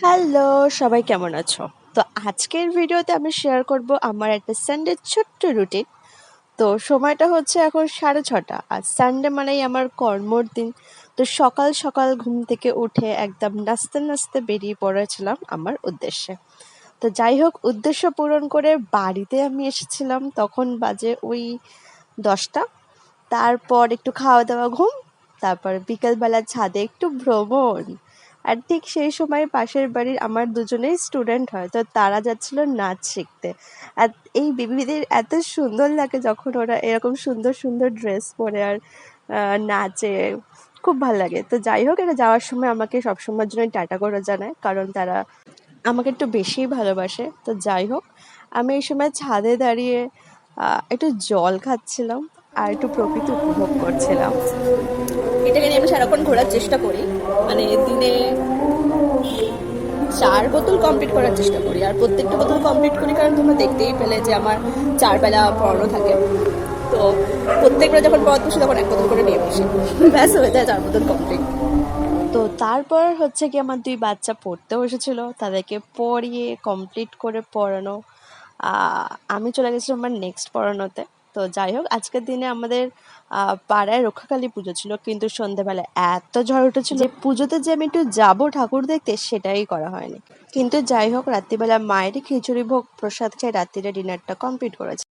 Hello, সবাই কেমন আছো? তো আজকের ভিডিওতে আমি শেয়ার করব আমার একটা সানডের ছোট্ট রুটিন। তো সময়টা হচ্ছে এখন 6:30 আর সানডে মানেই আমার কর্মর দিন। তো সকাল সকাল ঘুম থেকে উঠে একদম নাচতে নাচতে বেরিয়ে পড়েছিলাম আমার উদ্দেশ্যে। তো যাই হোক, উদ্দেশ্য পূরণ করে বাড়িতে আমি এসেছিলাম, তখন বাজে ওই 10টা। তারপর একটু খাওয়া দাওয়া, ঘুম। তারপর বিকেলবেলা ছাদে একটু ভ্রমণ। আর ঠিক সেই সময় পাশের বাড়ির আমার দুজনেই স্টুডেন্ট হয়, তো তারা যাচ্ছিল নাচ শিখতে। আর এই বেবিদের এত সুন্দর লাগে যখন ওরা এরকম সুন্দর সুন্দর ড্রেস পরে আর নাচে, খুব ভালো লাগে। তো যাই হোক, এটা যাওয়ার সময় আমাকে সবসময়ের জন্য টাটা করে জানায়, কারণ তারা আমাকে একটু বেশিই ভালোবাসে। তো যাই হোক, আমি এই সময় ছাদে দাঁড়িয়ে একটু জল খাচ্ছিলাম আর একটু প্রকৃতি উপভোগ করছিলাম। এটাকে নিয়ে আমি সারাক্ষণ ঘোরার চেষ্টা করি, মানে দিনে 4 বোতল কমপ্লিট করার চেষ্টা করি, আর প্রত্যেকটা বোতল কমপ্লিট করি কারণ তোমরা দেখতেই পেলে যে আমার 4 বেলা পড়ানো থাকে। তো প্রত্যেকবার যখন পড়াতে বসি তখন 1 বোতল করে নিয়ে বসি, ব্যাস হয়ে যায় 4 বোতল কমপ্লিট। তো তারপর হচ্ছে কি, আমার 2 বাচ্চা পড়তে বসেছিল, তাদেরকে পড়িয়ে কমপ্লিট করে পড়ানো। আমি চলে গেছিলাম আমার নেক্সট পড়ানোতে। তো যাই হোক, আজকের দিনে আমাদের পাড়ায় রক্ষাকালী পুজো ছিল, কিন্তু সন্ধেবেলা এত ঝড় উঠেছিল যে পুজোতে যে আমি একটু যাবো ঠাকুর দেখতে, সেটাই করা হয়নি। কিন্তু যাই হোক, রাত্রিবেলা মায়েরই খিচুড়ি ভোগ প্রসাদ খেয়ে রাত্রিরে ডিনারটা কমপ্লিট করেছে।